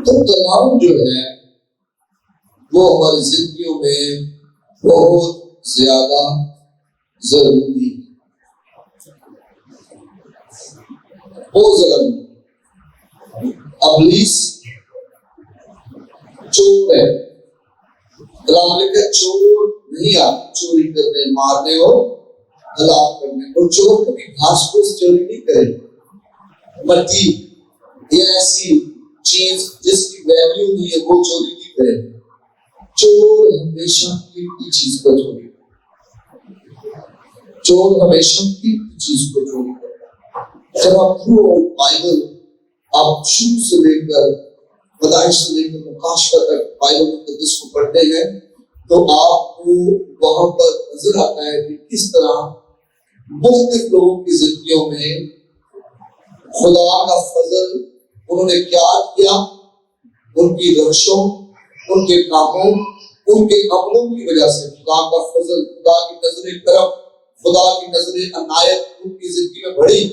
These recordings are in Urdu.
تو تمام جو ہے وہ ہماری زندگیوں میں بہت زیادہ ضروری ہے، بہت ضروری۔ ابلیس چور ہے، کلام لکھے چور نہیں آپ چوری کرنے، مارنے اور ہلاک کرنے، اور چور کبھی گھاس پھوس چوری نہیں کرے، مٹی یا ایسی چیز جس کی ویلیو نہیں ہے وہ چوری نہیں کرے۔ چور ہمیشہ قیمتی چیز کو چوری کرے، چور ہمیشہ قیمتی چیز کو چوری کرے۔ جب آپ پورا بائبل آپ شروع سے لے کر پیدائش سے لے کر مکاشفہ تک بائبل مقدس کو پڑھتے ہیں تو آپ کو وہاں پر نظر آتا ہے کہ کس طرح مختلف لوگوں کی زندگیوں میں خدا کا فضل انہوں نے کیا کیا، ان کی روشوں، ان کے کاموں، ان کے عملوں کی وجہ سے خدا کا فضل، خدا کی نظر کرم، خدا کی نظر عنایت ان کی زندگی میں بڑھی۔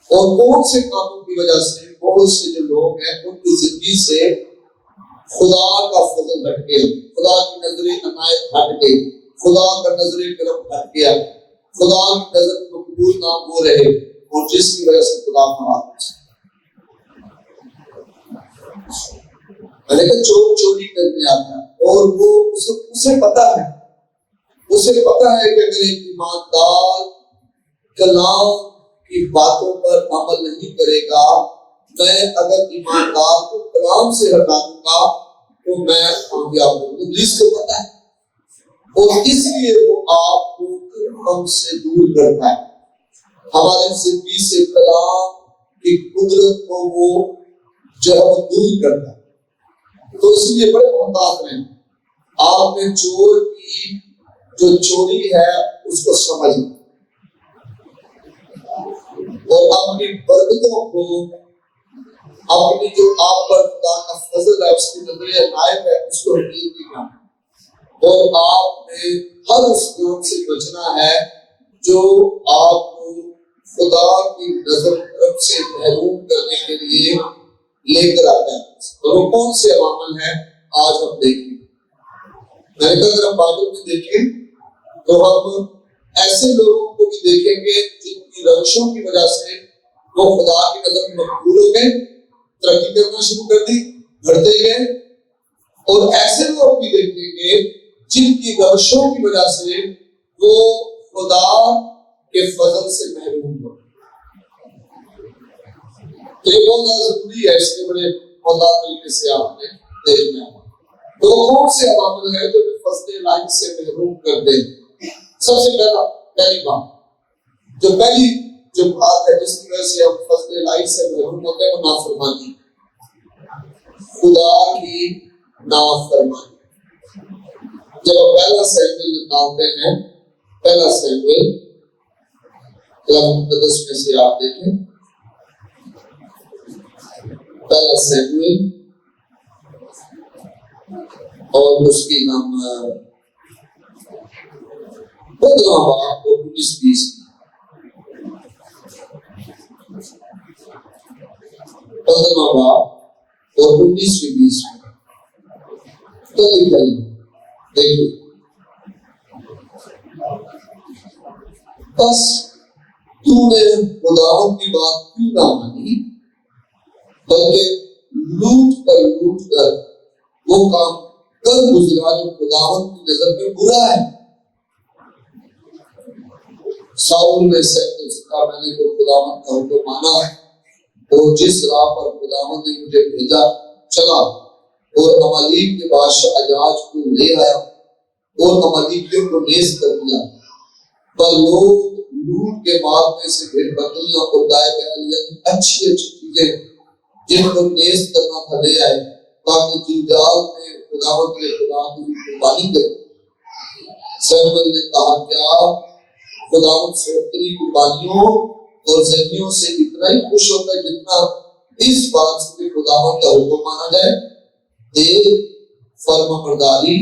اور کون سے کاموں کی وجہ سے بہت سے جو لوگ ہیں ان کی زندگی سے خدا کا فضل ہٹ گیا، خدا کی نظر عنایت ہٹ گئی، خدا کا نظر کرم ہٹ گیا، خدا کی نظر مقبول نہ ہو رہے، اور جس کی وجہ سے خدا ناراض ہے۔ میں نے کہا چور چوری کرنے آتا ہے اور وہ اسے پتا ہے کہ اگر ایک ایماندار کلام کی باتوں پر عمل نہیں کرے گا، میں اگر ایماندار کو کلام سے ہٹا دوں گا تو میں کامیاب ہوں گا۔ ابلیس کو پتا ہے اور اس لیے وہ آپ کو ہم سے دور کرتا ہے، ہماری زندگی سے کلام کی قدرت کو وہ جو ہے وہ دور کرتا ہے۔ تو اس لیے بڑے محتاط رہیں، آپ نے چور کی جو چوری ہے اس کو سمجھیں اور اپنی برکتوں کو، اپنی جو آپ پر خدا کا فضل ہے، اس کی نظر عنایت ہے، اس کو حقیر نہیں کرنا، اور آپ نے ہر اس کام سے بچنا ہے جو آپ کو خدا کی نظر سے محروم کرنے کے لیے لے کر آتا ہے۔ اور وہ کون سے عوامل ہیں آج ہم دیکھیں۔ میں نے کہا اگر ہم بائبل میں دیکھیں تو ہم ایسے لوگوں کو بھی دیکھیں گے جن کی روشوں کی وجہ سے وہ خدا کی نظر میں مقبول ہو گئے، ترقی کرنا شروع کر دی، بڑھتے گئے، اور ایسے لوگ بھی دیکھیں گے جن کی روشوں کی وجہ سے وہ خدا کے فضل سے محروم ہو۔ تو یہ بہت زیادہ ضروری ہے، اس کے بڑے محتاط طریقے سے آپ نے دیکھنا ہے۔ تو کون سے عوامل ہیں جو فضل الہی سے محروم کر دیں؟ سب سے پہلی بات ہے جس کی وجہ سے ہم فضل الہی سے محروم ہوتے ہیں وہ نافرمانی، خدا کی نافرمانی۔ جب ہم پہلا سیموئیل نکالتے ہیں، پہلا سیموئیل کلام مقدس میں سے آپ دیکھیں، پہلا سیموئیل اور اس کی ہم 15واں باب اور 19-20 15واں باب اور 19-20 دیکھو، بس تو نے خداوند کی بات کیوں نہ مانی، بلکہ لوٹ کر وہ کام کر گزرا جو خداوند کی نظر میں برا ہے۔ ساؤل نے سیموئیل سے کہا میں نے تو خداوند کا حکم مانا اور جس راہ پر خداوند نے مجھے بھیجا چلا، اور عمالیق کے بادشاہ اجاج کو لے آیا اور عمالیقیوں کو نیز کر دیا، پر لوگ لوٹ کے مال میں سے بھیڑ بکریاں اور گائے بیل یعنی اچھی چیزیں جن کو نیز کرنا تھا لے آئے، تاکہ جلجال میں خداوند کے خدا کی قربانی کرے۔ سیموئیل نے کہا کیا خداوند سوختری قربانیوں اور ذبیحوں سے اتنا ہی خوش ہوتا ہے جتنا اس بات سے کہ خداوند کا حکم مانا جائے؟ ایک فرمانبرداری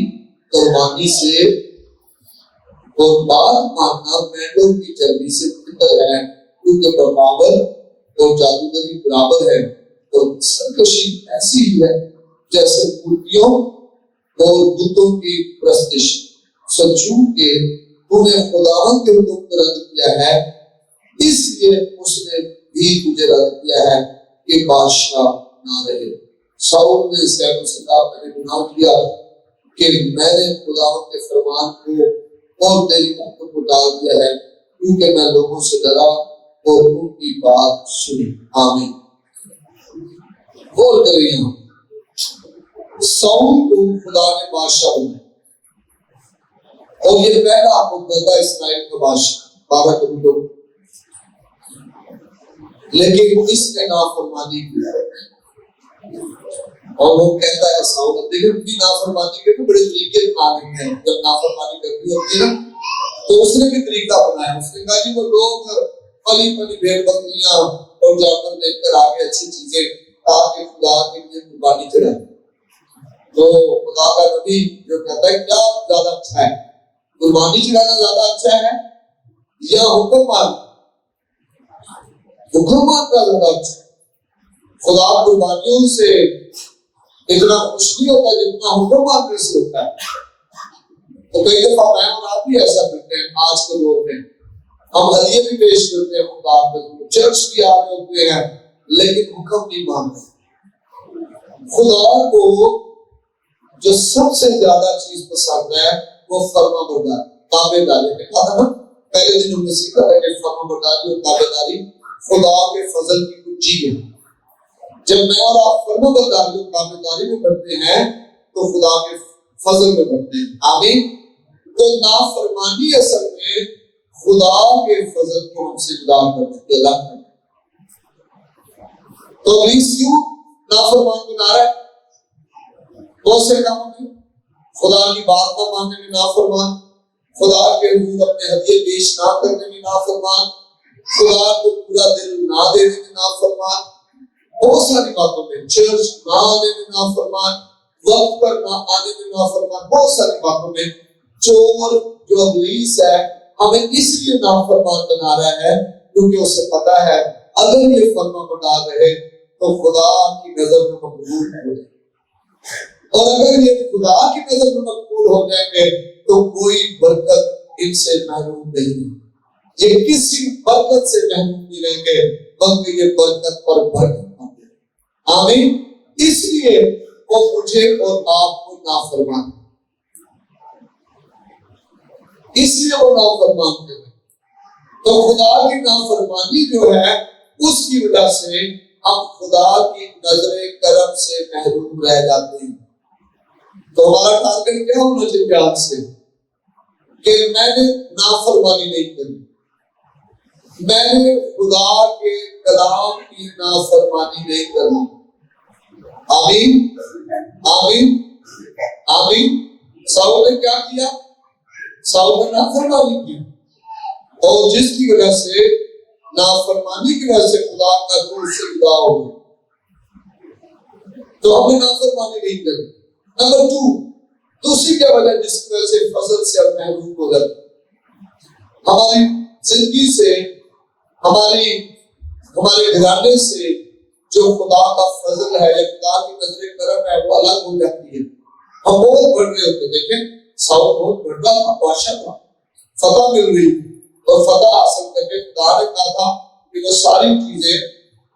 قربانی سے اور بات ماننا مینڈوں کی چربی سے بہتر ہے، کیونکہ بغاوت اور جادوگری برابر ہے اور سرکشی ایسی ہی ہے جیسے مورتیوں اور بتوں کی پرستش. سو چونکہ تو نے خداوند کے حکم کو رد کیا ہے اس لیے اس نے بھی تجھے رد کیا ہے کہ بادشاہ نہ رہے. ساؤل نے اس سے کہا میں نے گناہ کیا کہ میں نے خداوند کے فرمان کو اور تیری حکم کو ٹال دیا ہے کیونکہ میں لوگوں سے ڈرا اور ان کی بات سنی. آمین. غور کریں یہاں ساؤل کو خدا نے بادشاہ بنایا اور یہ پہلا آپ کو پتا اسرائیل کا بادشاہ 12 کبھی لیکن اس نے نافرمانی کی اور وہ کہتا ہے ساؤل دیکھیں اپنی نافرمانی کے بڑے طریقے بنانے ہیں. جب نافرمانی کرنی ہوتی ہے تو اس نے بھی طریقہ بنایا. اس نے کہا جی وہ لوگ پلی پلی بھیڑ بکریاں اور جانور لے کر آگے اچھی چیزیں تاکہ خدا کے لیے قربانی چڑھائیں. تو خدا کا نبی جو کہتا ہے کیا زیادہ اچھا ہے قربانی چڑھانا زیادہ اچھا ہے یا حکم ماننا؟ حکم ماننا زیادہ اچھا ہے. خدا قربانیوں سے اتنا خوش نہیں ہوتا جتنا حکم ماننے سے ہوتا ہے. تو کئی دفعہ میں اور آپ بھی ایسا کرتے ہیں. آج کے دور میں ہم ہدیے بھی پیش کرتے ہیں خدا کو, چرچ بھی آ رہے ہوتے ہیں لیکن حکم نہیں مانتے. خدا کو جو سب سے زیادہ چیز پسند ہے وہ فرما برداری تابع داری. میں کہا تھا نا پہلے دن ہم نے سیکھا تھا کہ فرما برداری اور تابع داری خدا کے فضل کی کنجی ہے. جب میں اور آپ فرما برداری اور تابع داری میں بڑھتے ہیں تو خدا کے فضل میں بڑھتے ہیں. آمین. تو نافرمانی اصل میں خدا کے فضل کو ہم سے جدا کر دیتی ہے. تو ابلیس کیوں نافرمان بنا رہا ہے؟ بہت سے کاموں میں خدا کی بات نہ ماننے میں نافرمان, خدا کے حضور اپنے ہدیے پیش نہ کرنے میں نافرمان, خدا کو پورا دل نہ دینے میں نافرمان, بہت ساری باتوں میں چرچ نہ آنے میں نافرمان, وقت پر نہ آنے میں نافرمان, بہت ساری باتوں میں چور جو ابلیس ہے ہمیں اس لیے نافرمان بنا رہا ہے کیونکہ اسے پتا ہے اگر یہ فرما بردار رہے تو خدا کی نظر میں مقبول ہے, اور اگر یہ خدا کی نظر میں مقبول ہو جائیں گے تو کوئی برکت ان سے محروم نہیں. یہ کسی برکت سے محروم نہیں رہیں گے بلکہ یہ برکت پر برکت ہوں گے. آمین. اس لیے وہ مجھے اور آپ کو نافرمان, اس لیے وہ نافرمان کریں. تو خدا کی نافرمانی جو ہے اس کی وجہ سے ہم خدا کی نظر کرم سے محروم رہ جاتے ہیں. تو ہمارا ٹارگٹ کیا ہونا چاہیے آج سے کہ میں نے نافرمانی نہیں کرنی, میں نے خدا کے کلام کی نافرمانی نہیں کرنی. آمین آمین آمین. ساؤل نے کیا کیا؟ ساؤل نے نافرمانی کی اور جس کی وجہ سے نافرمانی کی وجہ سے خدا کا نور سے جدا ہو گیا. تو ہم نے نافرمانی نہیں کرنی. نمبر 2 دوسری کیا وجہ جس کی وجہ سے فضل سے ہم محروم ہو جاتے ہیں؟ ہماری زندگی سے ہمارے گھرانے سے جو خدا کا فضل ہے یا خدا کی نظر کرم ہے وہ الگ ہو جاتی ہے. ہم بہت بڑھ رہے ہوتے. دیکھیں ساؤل بہت بڑھ رہا تھا, بادشاہ تھا, فتح مل رہی تھی اور فتح حاصل کر کے خدا نے کہا تھا کہ وہ ساری چیزیں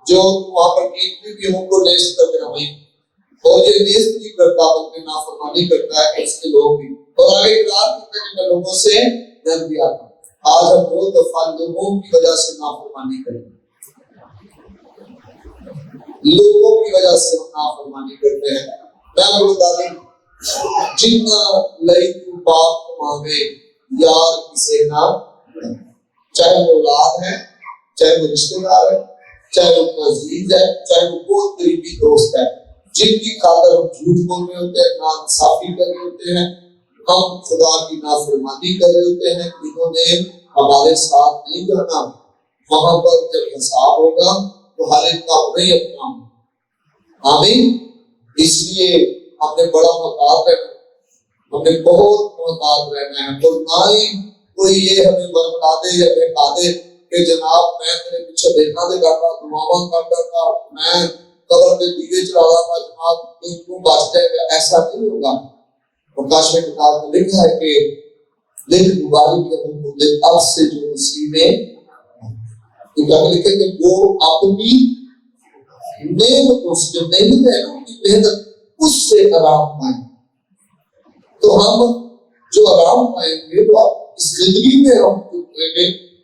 جو وہاں پر قیمتی بھی ان کو نیست کر دینا وہیں, اور یہ نیست نہیں کرتا بلکہ نافرمانی کرتا ہے اس کے لوگ بھی, اور آگے اقرار کرتا ہے کہ میں لوگوں سے ڈر گیا تھا. آج ہم بہت دفعہ لوگوں کی وجہ سے نافرمانی کرتے ہیں, لوگوں کی وجہ سے ہم نافرمانی کرتے ہیں. میں آپ کو بتا دوں جتنا لئی تو باپ کو مانگے یار کسے نہ, چاہے وہ اولاد ہے, چاہے وہ رشتے دار ہے, چاہے وہ عزیز ہے, چاہے وہ بہت قریبی دوست ہے, جن کی خاطر ہم جھوٹ بول رہے ہوتے ہیں, ناانصافی کر رہے ہوتے ہیں, ہم خدا کی نافرمانی کر رہے ہوتے ہیں, انہوں نے ہمارے ساتھ نہیں جانا. وہاں پر جب حساب ہوگا تو ہر ایک کا اپنا ہی اپنا ہوگا. آمین. اس لیے ہم نے بڑا محتاط رہنا, ہم نے بہت محتاط رہنا ہے, اور نہ ہی کوئی یہ ہمیں بربتا دے یا بہکا دے کہ جناب میں تیرے پیچھے دیکھنا دے کرتا, دعاواں کرتا تھا, میں قبر میں دیوے چلانا گا جماعت کیوں بچ جائے گا، ایسا نہیں ہوگا۔ مکاشفہ کتاب میں لکھا ہے کہ لیکن مبارک کے مطلب اب سے جو مسیح میں لکھے کہ وہ اپنی محنتوں سے، جو محنت ہے ان کی محنت اس سے آرام پائیں۔ تو ہم جو آرام پائیں گے وہ اس زندگی میں ہم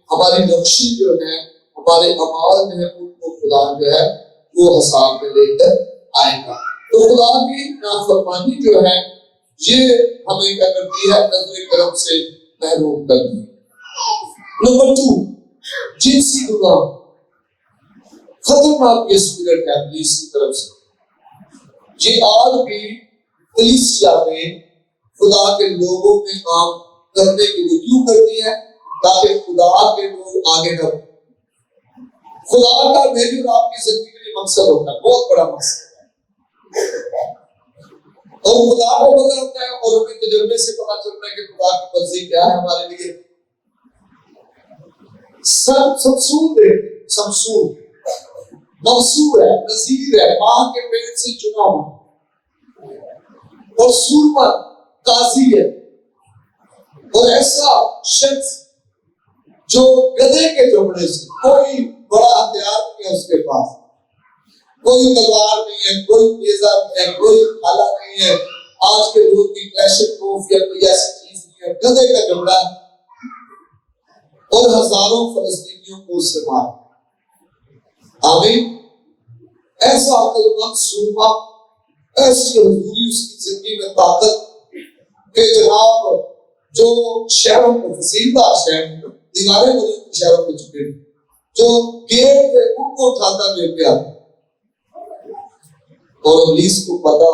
ہماری نقشی جو ہے، ہمارے اعمال جو ہے ان کو خدا جو ہے وہ حساب میں لے کر آئے گا۔ تو خدا کی نافرمانی جو ہے یہ ہمیں کیا کرتی ہے؟ نظر کرم سے محروم کرتی ہے۔ نمبر 2، جنسی گناہ خطرناک یہ اسپرٹ ہے ابلیس کی طرف سے۔ یہ آج بھی کلیسیا میں خدا کے لوگوں میں کام کرنے کے لیے کیوں کرتی ہے؟ تاکہ خدا کے لوگ آگے نہ بڑھیں۔ خدا کا میری اور آپ کی زندگی کے لیے مقصد ہوتا ہے، بہت بڑا مقصد ہے، اور خدا کو پتہ ہوتا ہے، اور ہمیں تجربے سے پتہ چلتا ہے کہ خدا کی مرضی کیا ہے ہمارے لیے۔ سمسور منصور ہے، نذیر ہے، ماں کے پیٹ سے چنا ہوا، اور سورما قاضی ہے، اور ایسا شخص جو گدھے کے چمڑے سے، کوئی بڑا ہتھیار نہیں ہے اس کے پاس، کوئی تلوار نہیں ہے، کوئی نیزہ نہیں ہے، کوئی بھالا نہیں ہے، آج کے لوگ کی کلیشن پروف یا کوئی ایسی چیز نہیں ہے، گدھے کا چمڑا، اور ہزاروں فلسطینیوں کو اس سے مار۔ آمین۔ ایسا عقلمند سورما، ایسی حضوری اس کی زندگی میں طاقت کہ جناب جو شہروں کو تحصیلدار شہر دیواریں بنی شہروں میں چکے، جو گیٹ ہے ان کو اٹھاتا لے کے آتا، اور ابلیس کو پتا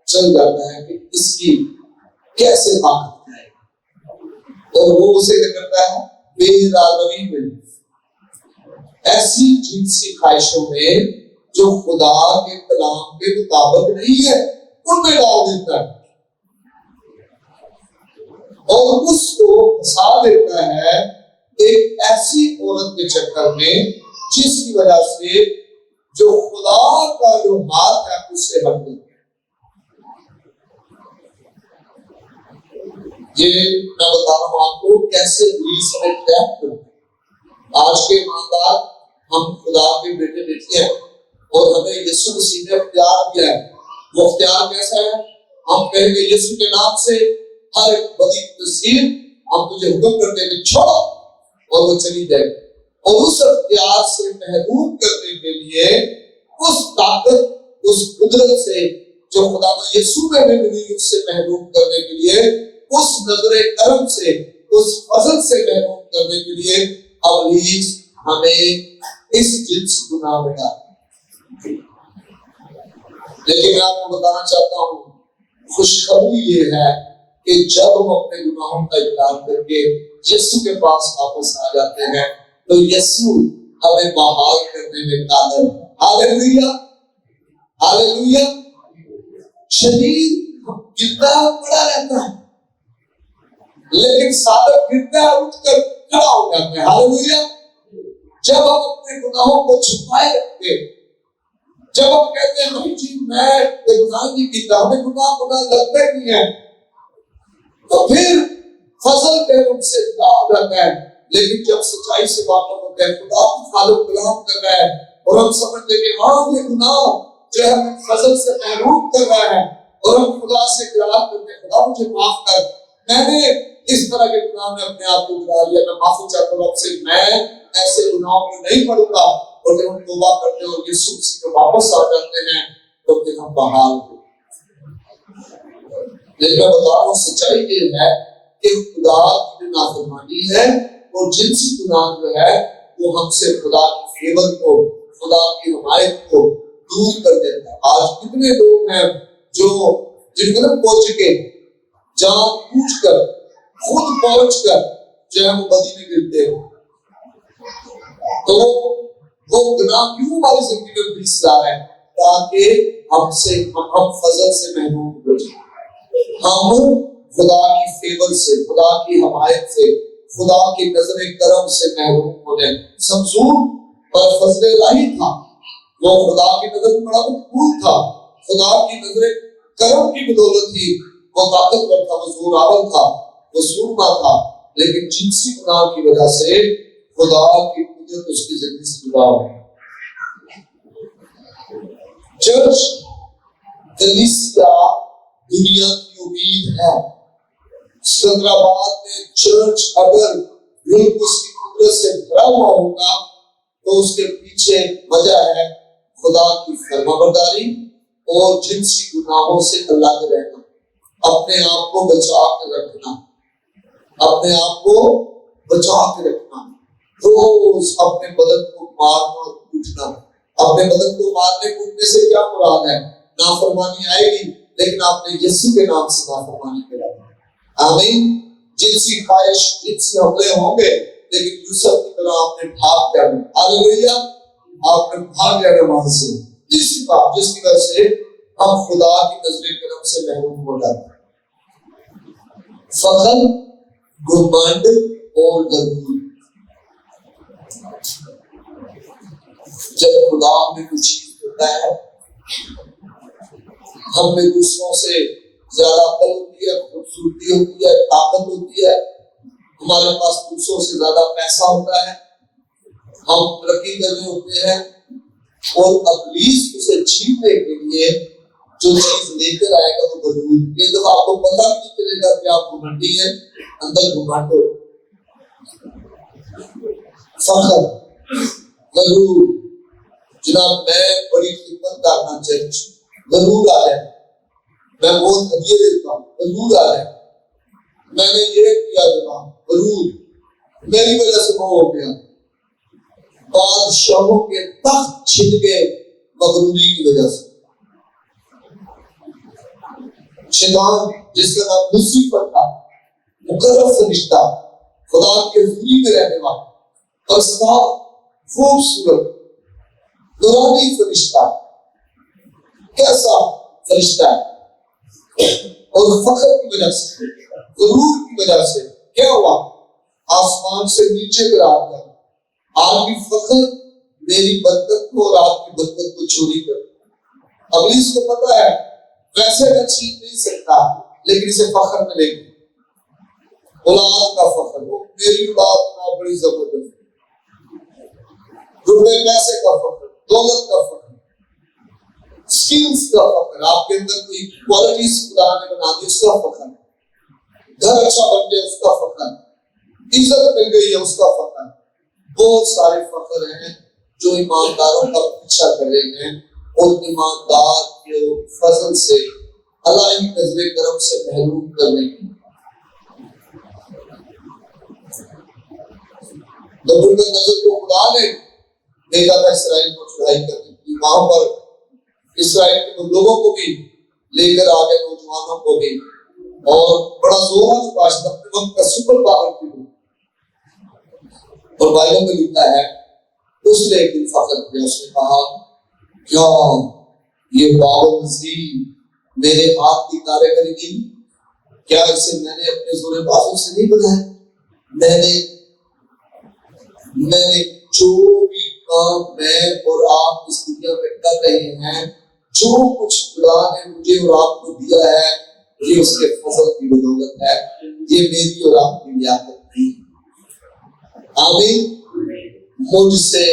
چل جاتا ہے کہ اس کی کیسے طاقت ہے، اور وہ اسے کیا کرتا ہے؟ بے ارادگی میں ایسی جنسی خواہشوں میں جو خدا کے کلام کے مطابق نہیں ہے ان میں ڈال دیتا ہے، اور اس کو پھنسا دیتا ہے ایک ایسی عورت کے چکر میں جس کی وجہ سے جو خدا کا جو ہاتھ ہے اس سے ہٹ گیا۔ یہ میں بتا رہا ہوں آپ کو کیسے ابلیس میں ٹریپ کرتا۔ آج کے ایماندار ہم خدا کے بیٹے بیٹی ہیں، اور ہمیں یسوع مسیح نے اختیار دیا ہے۔ وہ اختیار کیسا ہے؟ ہم کہیں گے یسوع کے نام سے ہر ایک بدی تصویر ہم تجھے حکم کرتے ہیں چھوڑو، اور وہ چلی جائے، اور اس اختیار سے محروم کرنے کے لیے اس طاقت، اس قدرت سے جو خدا یسوع میں ملی اس سے محروم کرنے کے لیے، اس نظر کرم سے، اس فضل سے محروم کرنے کے لیے ابلیس ہمیں اس جنس گناہ میں ڈالتا۔ لیکن میں آپ کو بتانا چاہتا ہوں خوشخبری یہ ہے کہ جب ہم اپنے گناہوں کا اقرار کر کے یسوع کے پاس واپس آ جاتے ہیں تو یسوع ہمیں بحال کرنے میں قادر ہے۔ ہاللیلویا، ہاللیلویا۔ شریر گرتا پڑا رہتا ہے لیکن صادق گرتا ہے اٹھ کر کھڑا ہو جاتا ہے۔ ہاللیلویا۔ جب ہم اپنے گناہوں کو چھپائے رکھتے، جب ہم کہتے ہیں نہیں جی میں گناہ نہیں کیتا، ہمیں گناہ لگتا ہی نہیں ہے، تو پھر فضل پہ ہم سے داغ رہتا ہے۔ لیکن جب سچائی سے واقف ہوتے ہیں، خدا کو خالق کلام کر رہا ہے، اور ہم سمجھتے ہیں کہ ہاں یہ گناہ جو ہے ہمیں فضل سے محروم کر رہا ہے، اور ہم خدا سے اقرار کرتے ہیں خدا مجھے معاف کر، میں نے اس طرح کے گناہ میں اپنے آپ کو گرا لیا، میں معافی چاہتا ہوں آپ سے، میں ایسے گناہوں میں نہیں پڑوں گا۔ اور جب ہم توبہ کرتے ہیں اور یسوع مسیح کو واپس آ جاتے ہیں تو پھر ہم بحال ہوتے ہیں۔ لیکن میں بتا رہا ہوں سچائی یہ ہے کہ خدا کی نافرمانی ہے، اور جنسی گناہ جو ہے وہ ہم سے خدا کی فیور کو، خدا کی حمایت کو دور کر دیتا ہے۔ آج کتنے لوگ ہیں جو جن کو پہنچ کے جان بوجھ کر خود پہنچ کر جو ہے وہ بدی میں گرتے ہیں۔ تو وہ گناہ کیوں ہماری زندگی میں بیچ رہا ہے؟ تاکہ ہم فضل سے محروم ہو جائیں، ہم خدا کی فیور سے، خدا کی حمایت سے، خدا کی نظر کرم سے محروم ہو جائیں۔ سمزور پر فضل الہی تھا وہ خدا کی نظر میں بڑا مقبول تھا، خدا کی نظر کرم کی بدولت ہی وہ طاقتور تھا، وہ زوراور تھا، وہ سورما تھا، لیکن جنسی گناہ کی وجہ سے خدا کی قدرت اس کی زندگی سے جدا ہو گئی۔ چرچ کلیسیا دنیا کی امید ہے۔ سکندرآباد میں چرچ اگر ملک اس کی قدرت سے بھرا ہوا ہوگا تو اس کے پیچھے وجہ ہے خدا کی فرمانبرداری اور جنسی گناہوں سے الگ رہنا، اپنے آپ کو بچا کے رکھنا، اپنے آپ کو بچا کے رکھنا، روز اپنے بدن کو مارنا اور کوٹنا۔ اپنے بدن کو مارنے کوٹنے سے کیا مراد ہے؟ نافرمانی آئے گی لیکن آپ نے یسوع کے نام سے نافرمانی کرائی۔ آمین۔ جنسی خواہش، جنسی حملے ہوں گے لیکن یوسف کی طرح آپ نے بھاگ جانا، ہاللیلویہ، آپ نے بھاگ جانا وہاں سے۔ تیسری بات جس کی وجہ سے ہم خدا کی نظر کرم سے محروم ہو جاتے ہیں، فخر، گھمنڈ اور غرور۔ جب خدا ہمیں کچھ چیز دیتا ہے، ہم میں دوسروں سے زیادہ عقل ہوتی ہے، خوبصورتی ہوتی ہے، طاقت ہوتی ہے، ہمارے پاس دوسروں سے زیادہ پیسہ ہوتا ہے، ہم ترقی کر رہے ہوتے ہیں، اور ابلیس اسے چھیننے کے لیے جو چیز لے کر آئے گا وہ غرور۔ یہ دفعہ آپ کو پتہ نہیں چلے گا کہ آپ گھمنڈی ہیں، اندر گھمنڈ ہو۔ فخر، غرور، جناب میں بڑی خدمت کرنا چرچ، غرور آ جائے، میں بہت ہدیے دیتا ہوں، غرور آ جائے، میں نے یہ کیا جناب، غرور، میری وجہ سے وہ ہو گیا۔ بادشاہوں کے تخت چھن گئے مغروری کی وجہ سے۔ شیطان جس کا نام لوسیفر تھا، مقرب فرشتہ، خدا کی حضوری میں رہنے والا، پرستار، خوبصورت، نورانی فرشتہ، کیسا فرشتہ ہے، اور فخر کی وجہ سے، غرور کی وجہ سے کیا ہوا؟ آسمان سے نیچے گرا دیا۔ آپ کی فخر میری برکت کو اور آپ کی برکت کو چوری کر۔ ابلیس کو پتا ہے ویسے میں چھین نہیں سکتا لیکن اسے فخر ملے گی، اولاد کا فخر، وہ میری اولاد نہ بڑی زبردست، روپے پیسے کا فخر، دولت کا فخر، سکلز کا فخر، آپ کے اندر کوئی کوالٹیز خدا نے بنا دی اس کا فخر، گھر اچھا بن گیا اس کا فخر، عزت مل گئی ہے اس کا فخر۔ بہت سارے فخر ہیں جو ایمانداروں کا پیچھا کرے ہیں، اور ایماندار کے فضل سے الہی نظر کرم سے محروم کرنے کی۔ نبی کا نظر کو خدا نے بھیجا تھا اسرائیل کو چڑھائی کرنے کی، وہاں پر اسرائیل کے لوگوں کو بھی لے کر آگے، نوجوانوں کو بھی، اور بڑا زور پاشا اپنے وقت کا سپر پاور کی ہو۔ اور بائبل میں لکھا ہے اس نے ایک دن فخر کیا، اس نے کہا کیا یہ بابل مسیح میرے ہاتھ کی کاریگری کی؟ کیا اسے میں نے اپنے زور بازو سے نہیں بنایا؟ میں نے جو بھی کام میں اور آپ اس دنیا میں کر رہے ہیں، جو کچھ خدا نے مجھے اور آپ کو دیا ہے، یہ اس کے فضل کی بدولت ہے، یہ میری اور آپ کی لیاقت نہیں۔ آمین۔ مجھ سے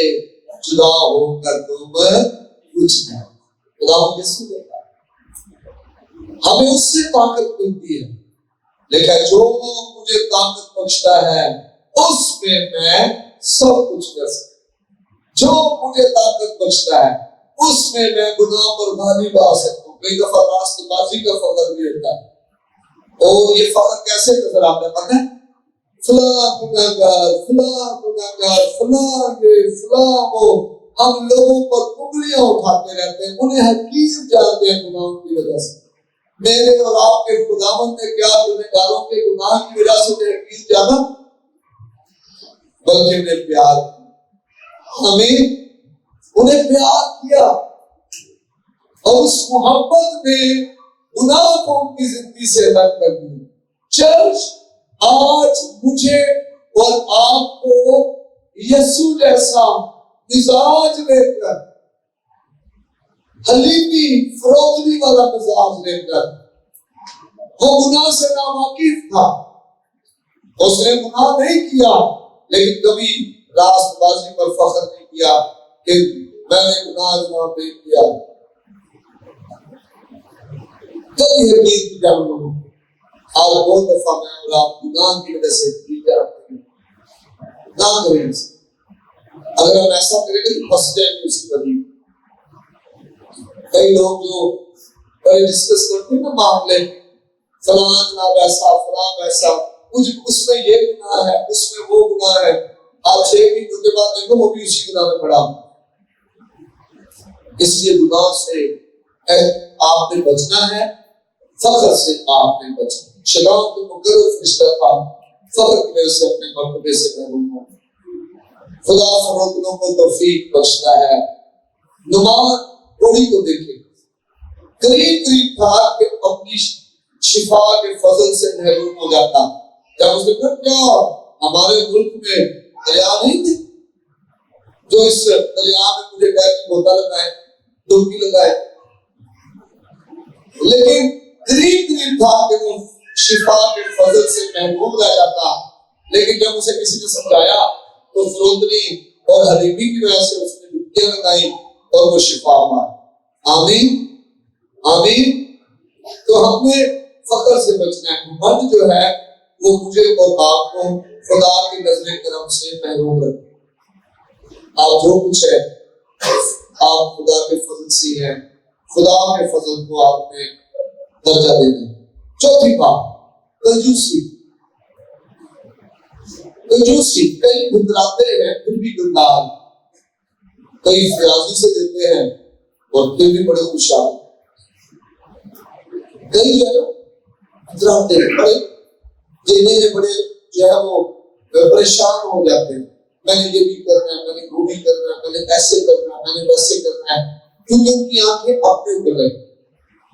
جدا ہو کر تم کچھ نہیں۔ خدا مجھے سنے گا، ہمیں اس سے طاقت ملتی ہے، لیکن جو مجھے طاقت بخشتا ہے اس میں سب کچھ کر سکتا، جو مجھے طاقت بخشتا ہے اس میں گناہ پر بھاری لا سکتا ہوں۔ کئی دفعہ راست بازی کا فخر بھی ہوتا ہے، اور یہ فخر کیسے نظر آتا ہے پتہ ہے؟ فلاں گناہگار، فلاں گناہگار، فلاں یہ، فلاں وہ، ہم لوگوں پر انگلیاں اٹھاتے رہتے ہیں، انہیں حقیر جانتے ہیں گناہوں کی وجہ سے۔ میرے اور آپ کے خداوند نے کیا گنہگاروں کے گناہ کی وجہ سے انہیں حقیر جانا، بلکہ انہیں پیار کیا، ہمیں انہیں پیار کیا، اور اس محبت نے گناہ کو ان کی زندگی سے الگ کر دیا۔ چرچ آج مجھے اور آپ کو یسوع جیسا مزاج لے کر حلیمی فروتنی والا مزاج لے کر وہ گناہ سے ناواقف تھا. اس نے گناہ نہیں کیا لیکن کبھی راست بازی پر فخر نہیں کیا کہ میں نے گناہ نہیں کیا. کبھی حقیق کی جانوں آج بہت دفعہ میں اور آپ گناہ کی وجہ سے بھی جاتے ہیں. نہ کریں ایسا. اگر ہم ایسا کریں گے تو پھنس جائیں گے اسی طریقے. کئی لوگ جو بڑے ڈسکس کرتے ہیں نا معاملے فلاں جناب ایسا فلاں ایسا اس میں یہ گناہ ہے اس میں وہ گناہ ہے. آپ 6 مہینوں کے بعد دیکھو وہ بھی اسی گناہ میں پڑا. اس لیے گناہ سے آپ نے بچنا ہے, فخر سے آپ نے بچنا. شیطان کو مقرر فرشتہ تھا فخر کی وجہ سے اپنے مرتبے سے محروم ہو. خدا فروتنوں کو توفیق بخشتا ہے. نعمان گھوڑی کو دیکھے قریب تھا کہ اپنی شفا کے فضل سے محروم ہو جاتا. جب اس نے کہا کیا ہمارے ملک میں دریا نہیں تھے جو اس دریا میں مجھے کہہ کے گوتا لگائے ڈبکی لگائے. لیکن قریب تھا کہ وہ شفا کے فضل سے محروم رہ جاتا. لیکن جب اسے کسی نے سمجھایا تو فروتنی اور حلیمی کی وجہ سے اس نے ڈبکیاں لگائی اور وہ شفا ہوا. آمین آمین. تو ہم نے فخر سے بچنا ہے. مرد جو ہے وہ مجھے اور آپ کو خدا کی نظر کرم سے محروم رکھے. آپ جو کچھ ہے آپ خدا کے فضل سے ہیں. خدا کے فضل کو آپ نے درجہ دے دیں. چوتھی بات کنجوسی. کنجوسی کئی بھتراتے ہیں پھر بھی گندار, کئی فیاضی سے دیتے ہیں اور پھر بھی بڑے خوشحال. کئی جو ہے بھتراتے ہیں بڑے دینے میں بڑے جو ہے وہ پریشان ہو جاتے ہیں. میں نے یہ بھی کرنا ہے, میں نے وہ بھی کرنا ہے, میں نے ایسے کرنا ہے, میں نے ویسے کرنا ہے, کیونکہ ان کی آنکھیں اپنے اوپر لگی.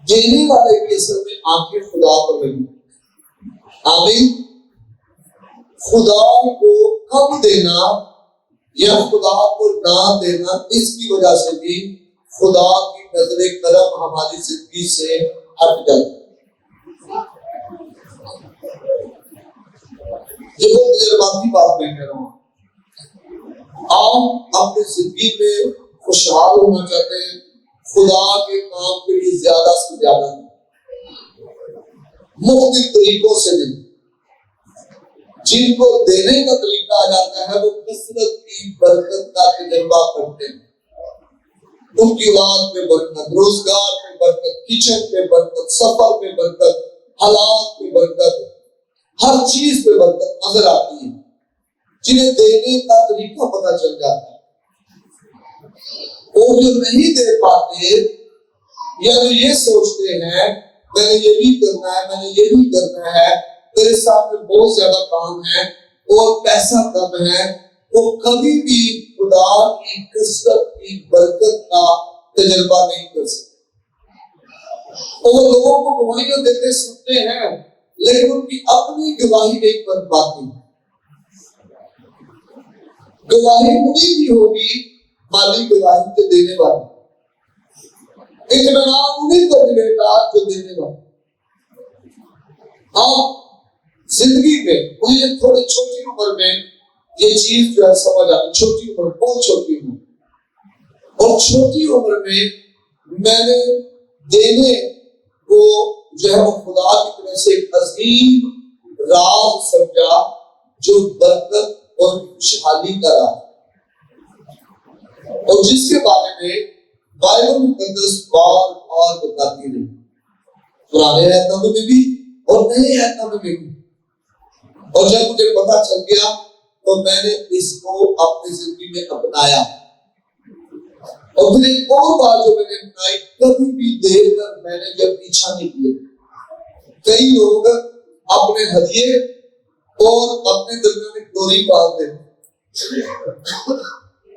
دینے والے کی اصل میں آنکھیں خدا پر لگی. آمین. خدا کو کم دینا یا خدا کو نہ دینا اس کی وجہ سے بھی خدا کی نظر کرم ہماری زندگی سے ہٹ جاتی ہے. یہ بہت تجرباتی بات میں کہہ رہا ہوں. آپ اپنی زندگی میں خوشحال ہونا چاہتے ہیں, خدا کے کام کے لیے زیادہ سے زیادہ مختلف طریقوں سے دیں. جن کو دینے کا طریقہ آ جاتا ہے وہ کثرت کی برکت کا تجربہ کرتے ہیں. ان کی اولاد میں برکت, روزگار میں برکت, کچن میں برکت, سفر میں برکت, حالات میں برکت, ہر چیز پہ برکت نظر آتی ہے. جنہیں دینے کا طریقہ پتہ چل جاتا ہے. وہ جو نہیں دے پاتے یا جو یہ سوچتے ہیں میں نے یہ بھی کرنا ہے, میں نے یہ بھی کرنا ہے, میرے سامنے بہت زیادہ کام ہے اور پیسہ کم ہے, وہ کبھی بھی خدا کی کثرت کی برکت کا تجربہ نہیں کر سکتے. اور وہ لوگوں کو گواہیاں دیتے سنتے ہیں لیکن ان کی اپنی گواہی نہیں بن پاتی. گواہی انہیں کی ہوگی مالی گواہی جو دینے والی, اطمینان انہیں کو ملے گا جو دینے والی. آپ زندگی میں مجھے تھوڑی چھوٹی عمر میں یہ چیز جو ہے سمجھ آئی. چھوٹی عمر, بہت چھوٹی عمر, اور چھوٹی عمر میں میں نے دینے کو جو ہے وہ خدا کی طرف سے ایک عظیم راز سمجھا جو برکت اور خوشحالی کا راز, اور جس کے بارے میں بائبل مقدس بار بار بتاتی رہی, پرانے عہد میں بھی اور نئے عہد میں بھی. اور جب مجھے پتا چل گیا تو میں نے اس کو اپنی زندگی میں اپنایا. اور پھر ایک اور بات جو میں نے اپنائی, کبھی بھی دیر کر میں نے جب پیچھا نہیں کیا. کئی لوگ اپنے ہدیے اور اپنے درمیان ایک ڈوری باندھتے ہیں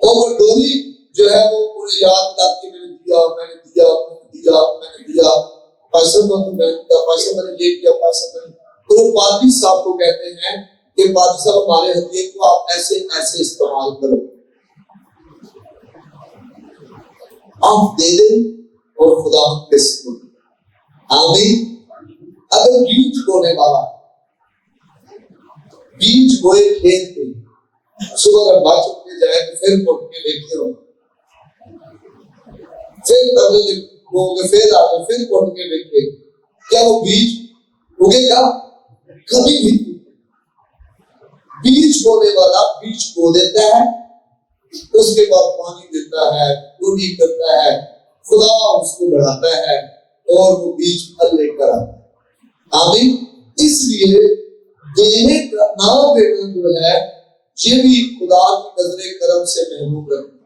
اور وہ ڈوری جو ہے وہ پورے یاد لاتی میں نے دیا, میں نے دیا, میں نے دیا, میں نے دیا, پیسہ میں نے دیا, پیسہ میں نے یہ کیا, پیسہ میں نے. تو وہ پادری صاحب کو کہتے ہیں کہ پادری صاحب ہمارے ہدیے کو آپ ایسے ایسے استعمال کرو. آپ دے دیں اور خدا کے سپرد. آمین. اگر بیج بونے والا بیج بوئے کھیت میں, صبح اگر بات چکے جائے تو پھر اٹھ کے دیکھتے ہو, پھر پہلے بو گے, پھر آگے, پھر اٹھ کے دیکھے, کیا وہ بیج اگے گا؟ کبھی بھی. بیج بونے والا بیج بو دیتا ہے, اس کے بعد پانی دیتا ہے, پوری کرتا ہے, خدا اس کو بڑھاتا ہے اور وہ بیج پھل لے کر آتا ہے. آمین. اس لیے دینے کا نہ دینا جو ہے یہ بھی خدا کی نظر کرم سے محروم رکھنا.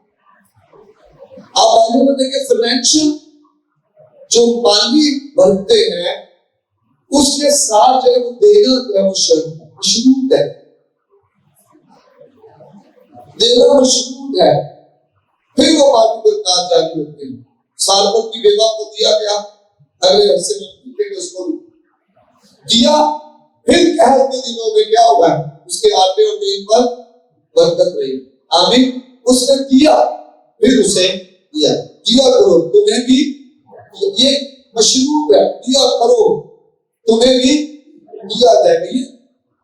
آپ آگے میں دیکھیں فائنینشل جو مالی بنتے ہیں اس کے ساتھ جو ہے وہ دینا جو ہے وہ شرط ہے, مشروط ہے, دینا مشروط ہے. پھر وہ مالی برکات جاری ہوتے ہیں. سال بھر کی بیوہ کو دیا گیا, اگلے عرصے میں اس کو دیا, پھر قحط کے دنوں میں کیا ہوا, اس کے آٹے اور تیل پر برکت رہی. آمین. اس نے دیا, پھر اسے دیا. دیا کرو تمہیں بھی, یہ مشروط ہے, دیا کرو تمہیں بھی دیا جائے گا,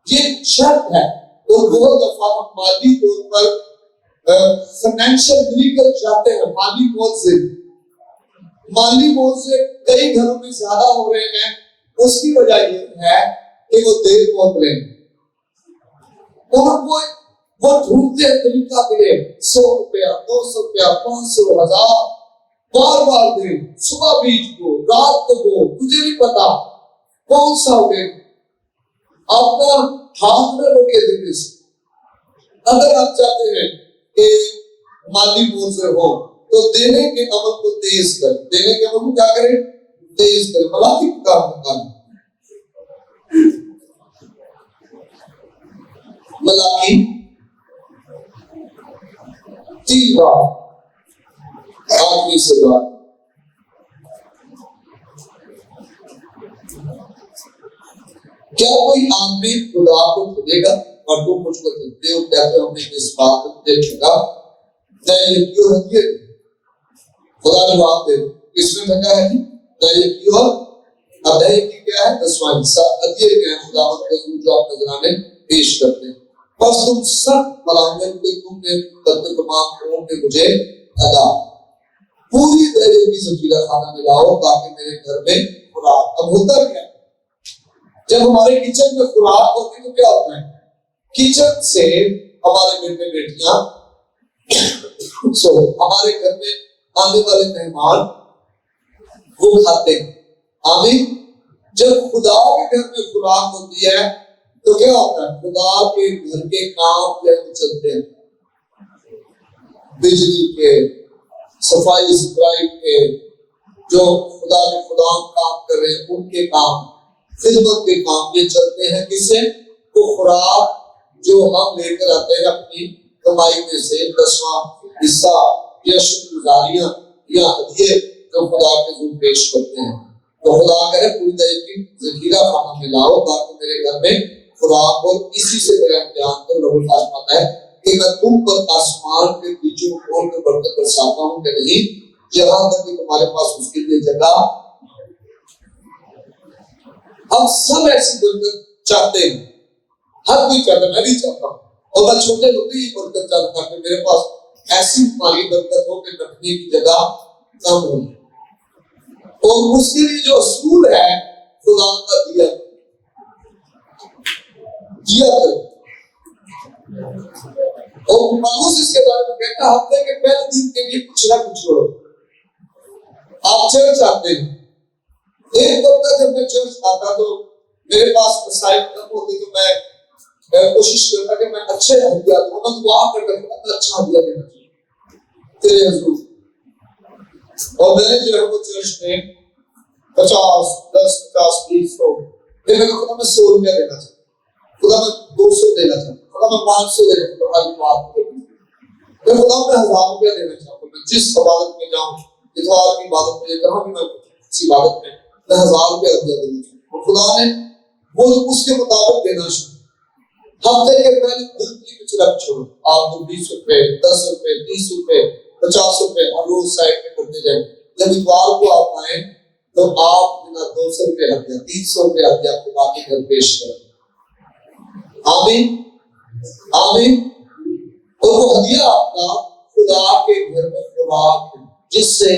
یہ شرط ہے. اور بہت دفعہ ہم مالی طور پر فائنینشیل مریکل چاہتے ہیں, مالی موت سے کئی گھروں میں زیادہ ہو رہے ہیں. اس کی وجہ یہ ہے کہ وہ دیر بہت لیں اور وہ ڈھونڈتے ہیں طریقہ ملے, 100 روپیہ, 200 روپیہ, 500, 1000 بار بار دے, صبح بیچ کو, رات کو دو, تجھے نہیں پتا کون سا ہو گئے. اپنا ہاتھ میں روکے دینے سے. اگر آپ چاہتے ہیں کہ مالی موزے ہو تو دینے کے عمل کو تیز کر, دینے کے عمل کو کیا کریں, تیز کر. ملاکی کا کام نکالیں. ملاکی 3 بار آدمی سے بات. کیا کوئی آدمی خدا کو ٹھگے گا اور تم مجھ کو ٹھگتے ہو, کہتے ہو ہم نے اس بات کو تجھے ٹھگا, کیوں ہدیے. خدا جواب دے, کس میں ٹھگا ہے جی, کی اور ادائی کی کیا ہے 10واں حصہ ہدیے کے ہیں خدا جو آپ نذرانے پیش کرتے ہیں. بس تم سخت ملامت کہ تم نے تمام لوگوں نے مجھے ادا پوری درجے کی ذخیرہ خانہ میں لاؤ تاکہ میرے گھر میں خوراک. اب ہوتا کیا, جب ہمارے کچن میں خوراک ہوتی تو کیا ہوتا ہے, کچن سے ہمارے بیٹے بیٹیاں ہمارے گھر میں آنے والے مہمان وہ کھاتے ہیں. آمین. جب خدا کے گھر میں خوراک ہوتی ہے تو کیا ہوتا ہے, خدا کے گھر کے کام جو چلتے ہیں, بجلی کے, صفائی ستھرائی کے, جو خدا کے خدا کام کر رہے ہیں ان کے کام, خدمت کے کام یہ چلتے ہیں. کس سے, وہ خوراک جو ہم لے کر آتے ہیں اپنی کمائی میں سے 10واں حصہ یا شکر گزاریاں یا ہدیے جو خدا کے حضور پیش کرتے ہیں. تو خدا کرے پوری طرح کی ذخیرہ خانہ میں لاؤ تاکہ میرے گھر میں خوراک ہو. اسی سے میرا امتحان کر رب فرماتا ہے کہ میں تم پر آسمان کے بیجوں کھول کے برکت برساتا ہوں کہ نہیں, جہاں تک کہ تمہارے پاس اس کے لیے جگہ. ہم سب ایسی برکت چاہتے ہیں, ہر کوئی چاہتا ہے, میں بھی چاہتا ہوں, اور میں چھوٹے ہوتے ہی برکت چاہتا ہوں کہ میرے پاس ایسی مالی برکت ہو کہ رکھنے کی جگہ کم ہو. اور اس کے لیے جو اصول ہے خدا کا دیا کرے. اور پالوس اس کے بارے میں کہتا ہے ہفتے کے پہلے دن کے لیے کچھ نہ کچھ کرو. آپ چرچ آتے ہیں, ایک وقت جب میں چرچ آتا تو میرے پاس مسائل کم ہوتے تو میں کوشش کرتا کہ میں اچھے ہدیہ دوں, میں دعا کرتا کہ اچھا ہدیہ دینا چاہیے تیرے حضور. اور میں نے جو ہے وہ چرچ میں 50, 10, 50, 20, 100 پھر میں نے خدا میں 100 روپیہ دینا چاہتا, خدا میں 200 دینا چاہتا, خدا میں 500 دینا چاہتا, پھر خدا میں 1000 روپیہ دینا چاہتا. میں جس عبادت میں جاؤں, اتوار کی عبادت میں کہاں بھی میں اس عبادت میں 1000 روپیہ ہدیہ دینا چاہتا. اور خدا نے وہ اس کے مطابق دینا شروع. ہفتے کے پہلے دن کی کچھ رکھ چھوڑو, آپ کو 20 روپے, 10 روپے, 30 روپے, 50 روپے ہر روز سائڈ میں کرتے جائیں. جب اتوار کو آپ آئیں تو آپ بنا 200 روپے ہدیہ 300 روپے ہدیہ خدا کے گھر پیش کریں. آمین آمین. اور وہ ہدیہ آپ کا خدا کے گھر میں خوراک ہے جس سے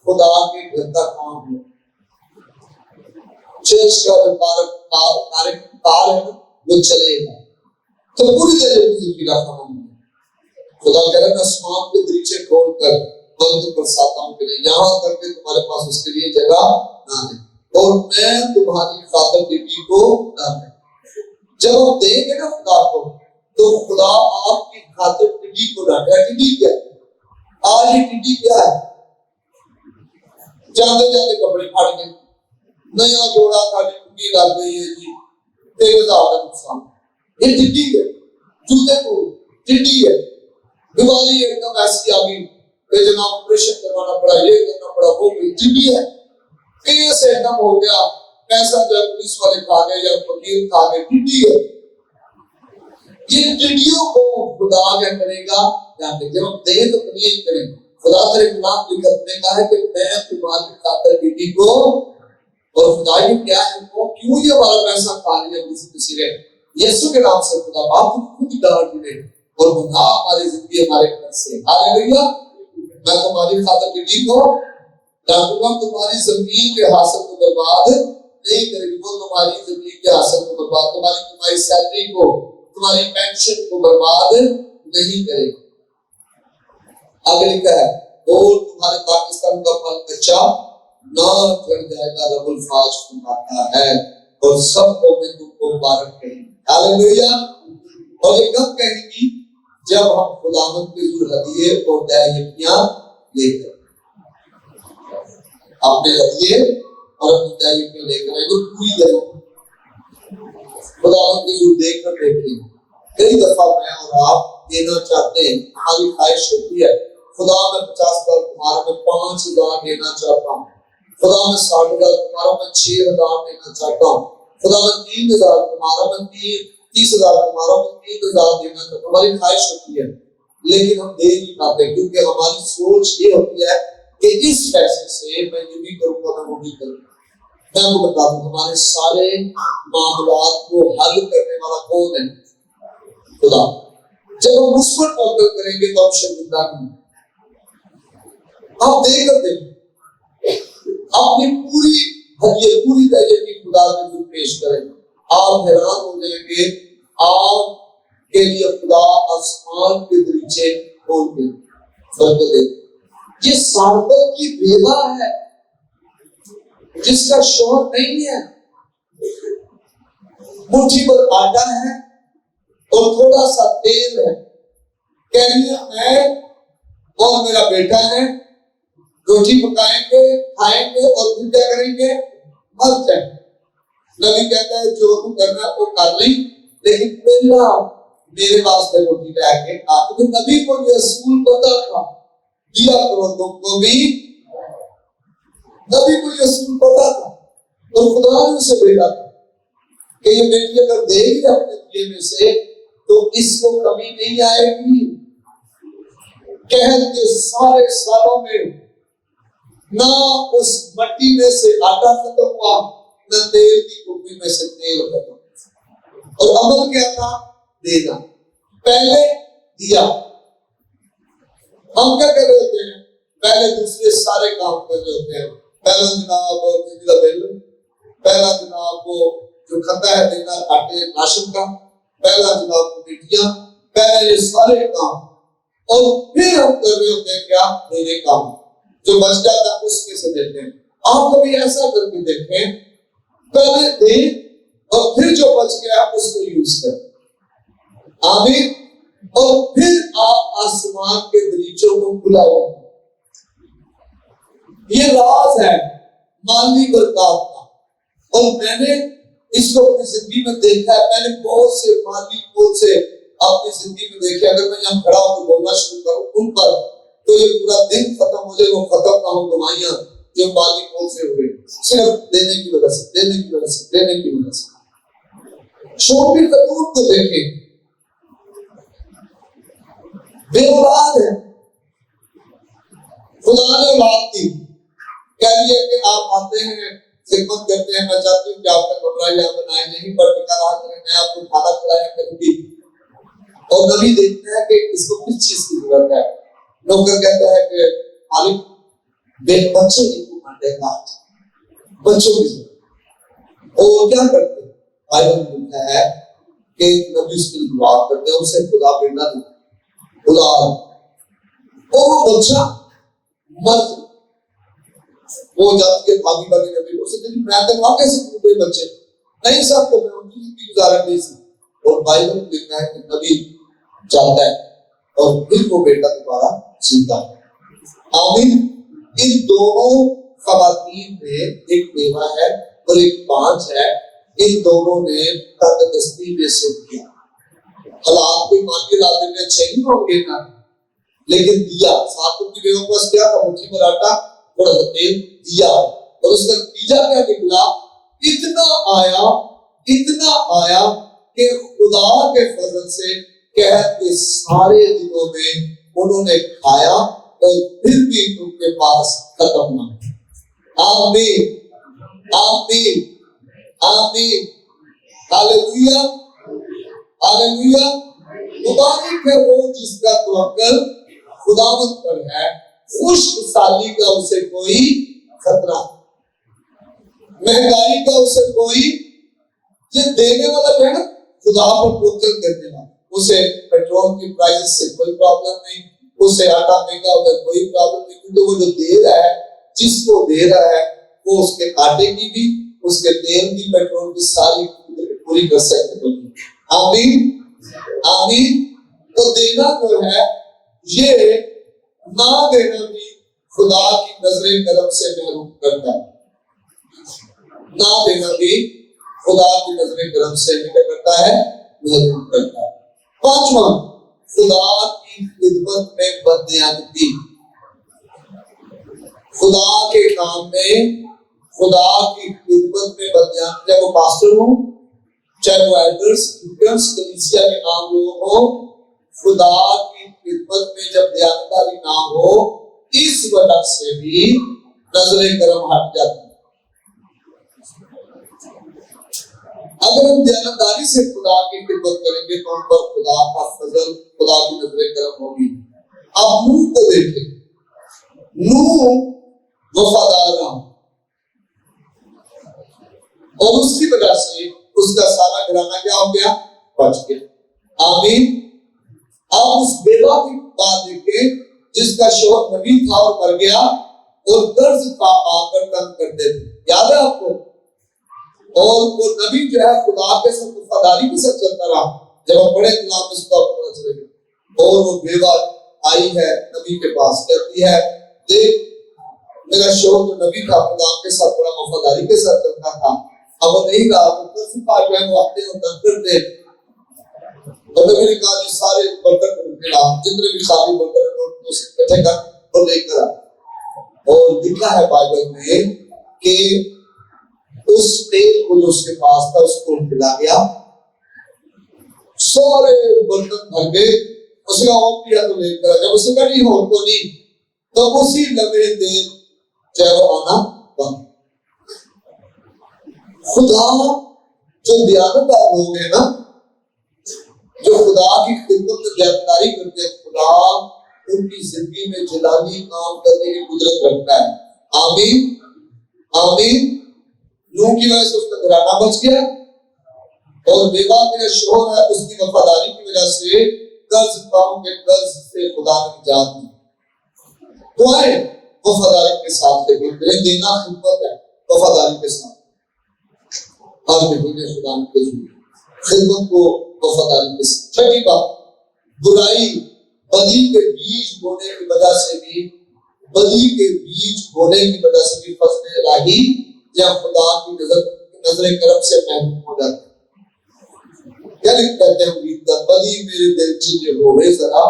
خدا کے گھر کا کام ہو. چرچ کا جو کار ہے نا وہ چلے گا تو پوری طرح کی رقم ہے. خدا کہہ رہا ہے آسمان کے دریچے کھول کر بند برساتا ہوں کہ یہاں تک کہ تمہارے پاس اس کے لیے جگہ نہ ہے اور میں تمہاری خاطر بیٹی کو نہ ہے. جب ہم دیں گے نا خدا کو تو خدا آپ کی خاطر ٹڈی کو نہ ہے. ٹڈی کیا ہے؟ آج یہ ٹڈی کیا ہے؟ جاتے جاتے کپڑے پھاڑ گئے, نیا جوڑا تھا ٹڈی لگ گئی ہے جی 13,000 کا نقصان. یہ ٹڈی ہے. جوتے کو ٹڈی ہے. بیماری ایک دم ایسی آ گئی کہ جناب آپریشن کروانا پڑا, یہ کرنا پڑا, وہ ٹڈی ہے. کیس ایک دم ہو گیا, پیسہ جو پولیس والے کھا گئے یا وکیل کھا گئے, ٹڈی ہے. یہ ٹڈیوں کو خدا کیا کرے گا جانتے. جب ہم دیں تو نیت کریں. خدا تیرے نام لکھت نے کہا ہے کہ میں تمہاری خاطر ٹڈی کو, اور خدا یہ کیا ہے وہ کیوں یہ ہمارا پیسہ کھا رہی ہے کسی نے. یسوع کے نام سے خدا باپ خود ڈانٹ دے اور بنا ہماری زندگی ہمارے گھر سے. ہاللیلویا. میں تمہاری خاطر ٹڈی کو ڈانٹوں گا. تمہاری زمین کے حاصل کو برباد نہیں کرے گی. وہ تمہاری زمین کے حاصل کو برباد, تمہاری سیلری کو, تمہاری پینشن کو برباد نہیں کرے گی. آگے لکھا ہے اور تمہارے پاکستان کا پھل کچا نہ جھڑ جائے گا. رب الفاظ فرماتا ہے اور سب قومیں تم کو مبارک کہیں. ہاللیلویا. اور یہ کب کہیں گی؟ جب ہم خداوند کے حضور ہدیے اور دعائیاں لے کر اپنے ہدیے اور اپنی دعائیاں لے کر آئیں گے. پوری طرح خداوند کے حضور دیکھ کر دیکھیں. کئی دفعہ میں اور آپ دینا چاہتے ہیں, ہماری خواہش ہوتی ہے خدا میں 50,000 تمہارا میں 5,000 دینا چاہتا ہوں, خدا میں 60,000 تمہارا میں 6,000 دینا چاہتا ہوں, خدا میں 3,000 تمہارا میں 30,000 تمہارا میں 3,000 دینا چاہتا ہوں. ہماری خواہش ہوتی ہے لیکن ہم دے نہیں پاتے کیونکہ ہماری سوچ یہ ہوتی ہے کہ اس پیسے سے میں یہ بھی کروں گا, میں وہ بھی کروں گا. میں آپ کو بتا دوں ہمارے سارے معاملات کو حل کرنے والا کون ہے؟ خدا. جب ہم مثبت توقع کریں گے تو ہم شرمندہ نہیں. آپ دے کر دیں اپنی پوری ہدیے پوری تجربے خدا کے حضور پیش کریں. آپ حیران ہو جائیں گے آپ کے لیے خدا آسمان کے دریچے کھول کے برکت دے. یہ سارتر کی بیوہ ہے جس کا شوہر نہیں ہے, مٹھی پر آٹا ہے اور تھوڑا سا تیل ہے. کہہ رہی ہے میں اور میرا بیٹا ہے روٹی پکائیں گے, کھائیں گے اور پھر کیا کریں گے؟ مر جائیں. نبی کہتا ہے جو تو کرنا وہ کر لیں لیکن پہلا میرے واسطے روٹی لے کے آ. کیونکہ نبی کو یہ اصول پتا تھا دیا کرو تم کو بھی. نبی کو یہ اصول پتا تھا اور خدا نے اسے بھیجا تھا کہ یہ بیٹی اگر دے گی اپنے دیے میں سے تو اس کو کمی نہیں آئے گی. قحط کے سارے سالوں میں نہ اس مٹی میں سے آٹا ختم ہوا نہ تیل کی کپڑی میں سے تیل ختم. اور عمل کیا تھا؟ دینا. پہلے دیا. ہم کیا کر رہے ہوتے ہیں؟ پہلے دوسرے سارے کام کر رہے ہوتے ہیں. پہلا جناب بجلی کا بل, پہلا جناب وہ جو کھاتا ہے دینا آٹے راشن کا, پہلا جناب کمیٹیاں, پہلے یہ سارے کام, اور پھر ہم کر رہے ہوتے ہیں کیا؟ دینے کام. جو بچ جاتا ہے اس میں سے دیتے ہیں. آپ کبھی ایسا کر کے دیکھیں پہلے دیں اور پھر جو بچ گیا اس کو یوز کریں. آمین. اور پھر آپ آسمان کے دریچوں کو کھلا ہوا. یہ راز ہے مالی برکات کا, اور میں نے اس کو اپنی زندگی میں دیکھا ہے. میں نے بہت سے مالی پول سے اپنی زندگی میں دیکھا. اگر میں یہاں کھڑا ہو تو بولنا شروع کروں ان پر تو یہ پورا دن ختم ہو جائے, وہ ختم نہ ہو کمائیاں جو مالی پول سے ہوئے, صرف دینے کی وجہ سے, دینے کی وجہ سے, دینے کی وجہ سے. شوبی قدور کو دیکھیں, بے اولاد ہے, خدا نے اولاد دی کہہ لیا کہ آپ آتے ہیں خدمت کرتے ہیں، میں چاہتی ہوں کہ آپ کا کمرہ یہاں بنائے، نہیں پر ٹکا رہا کریں، میں آپ کو کھانا کھلایا کروں گی. اور نبی دیکھتا ہے کہ اس کو کس چیز کی ضرورت ہے. نوکر کہتا ہے کہ مالک بچے نہیں کو مانڈے گا، بچوں کی ضرورت. اور کیا کرتے ہیں؟ بائبل میں لکھا ہے کہ نبی اس کی دعا کرتے ہیں، اسے خدا بیٹا دیتا ہے، خدا، اور وہ بچہ مر جاتا. وہ جاتی ہے بھاگی بھاگی نبی کو، اسے میں کروا کیسے کوئی بچے نہیں صاحب، تو میں ان کی گزارا نہیں سی. اور بائبل میں لکھا ہے کہ نبی جاتا ہے اور پھر وہ بیٹا دوبارہ زندہ ہے. آمین. ان دونوں خواتین میں ایک بیوہ ہے اور ایک بانجھ ہے. ان دونوں نے تردستی میں سے کیا. حالات کوئی مان کے لاتے میں اچھے نہیں ہوں گے نا، لیکن دیا. ساتوں کی بیوہ پاس کیا تھا؟ مٹھی میں آٹا، تھوڑا سا تیل دیا، اور اس کا نتیجہ کیا نکلا؟ اتنا آیا کہ خدا کے فضل سے قحط کے سارے دنوں میں انہوں نے کھایا اور پھر بھی ان کے پاس ختم نہ. آمین آمین آمین. ہاللیلویا ہاللیلویا. مبارک ہے وہ جس کا توکل خداوند پر ہے، خشک سالی کا اسے کوئی خطرہ، مہنگائی کا اسے کوئی، یہ دینے والا جو ہے نا خدا پر توکل کرنے والا، اسے پیٹرول کی پرائز سے کوئی پرابلم نہیں، اسے آٹا مہنگا ہوگا کوئی پرابلم نہیں، کیونکہ وہ جو دے رہا ہے، جس کو دے رہا ہے وہ اس کے آٹے کی بھی، اس کے تیل کی، پیٹرول کی ساری پوری کر سکتے ہیں. آمین آمین. تو دینا جو ہے، یہ نہ دینا بھی خدا کی نظر کرم سے محروم کرتا ہے. نہ دینا بھی خدا کی نظر کرم سے کیا کرتا ہے؟ محروم کرتا ہے. پانچواں، خدا کی خدمت میں بددیانتی. خدا کے کام میں، خدا کی خدمت میں بددیانتی، چاہے وہ پاسٹر ہوں، چاہے وہ ایلڈرز، کلیسیا کے عام لوگ ہوں، خدا کی خدمت میں جب دیانتداری نہ ہو، اس وجہ سے بھی نظر کرم ہٹ جاتی ہے. اگر ہم دیانتداری سے خدا کی خدمت کریں گے تو ہم پر خدا کا فضل، خدا کی نظر کرم ہوگی. آپ نوح کو دیکھیں، نوح وفادار رہا اور اس کی وجہ سے اس کا سارا گھرانہ کیا ہو گیا؟ بچ گیا. آمین. آپ اس بیوہ کی بات دیکھیں جس کا شوہر نبی تھا اور مر گیا اور قرض کا آ کر تنگ کرتے تھے، یاد ہے آپ کو؟ اور وہ نبی جو ہے خدا کے ساتھ وفاداری کے ساتھ چلتا رہا. جب ہم بڑے غلام اس کا پتہ چلے گا، اور وہ بیوہ آئی ہے نبی کے پاس، کہتی ہے دیکھ میرا شوہر جو نبی تھا خدا کے ساتھ بڑا وفاداری کے ساتھ چلتا تھا، اب وہ نہیں رہا، تو قرض کا جو ہے وہ آتے ہیں تنگ کرتے. اور نبی نے کہا جی سارے برتن اٹھ کے لا، جتنے بھی خالی برتن اکٹھے کر اور لے کر آ. اور لکھا ہے بائبل میں کہ اس تیل کو جو اس کے پاس تھا اس کو پلا گیا، سارے برتن بھر گئے. اس کا اور پیا تو لے کر، جب اس کا نہیں ہو تو نہیں، تو اسی لمحے تیل جو ہے وہ آنا بند. خدا جو دیانتدار لوگ ہیں نا، جو خدا کی خدمت میں دیانتداری کرتے ہیں، خدا ان کی زندگی میں جلالی کام کرنے کی قدرت رکھتا ہے. آمین آمین. نوح کی وجہ سے اس کا گھرانہ بچ گیا، اور بیوہ کے شوہر ہے اس کی وفاداری کی وجہ سے قرض پاؤں کے قرض سے خدا نے نجات دی. دعائیں وفاداری کے ساتھ کریں، دینا خدمت ہے وفاداری کے ساتھ. ہر مہینے خدا کے خدمت کو وفاداری کے ساتھ. چھٹی بات، برائی بدی کے بیج بونے کی وجہ سے بھی، بدی کے بیج بونے کی وجہ سے بھی فصل الہی یا خدا کی نظر کرم سے محروم ہو جاتے ہیں. کیا کہتے ہیں امید کا بدی میرے دل چیزیں ہوئے ذرا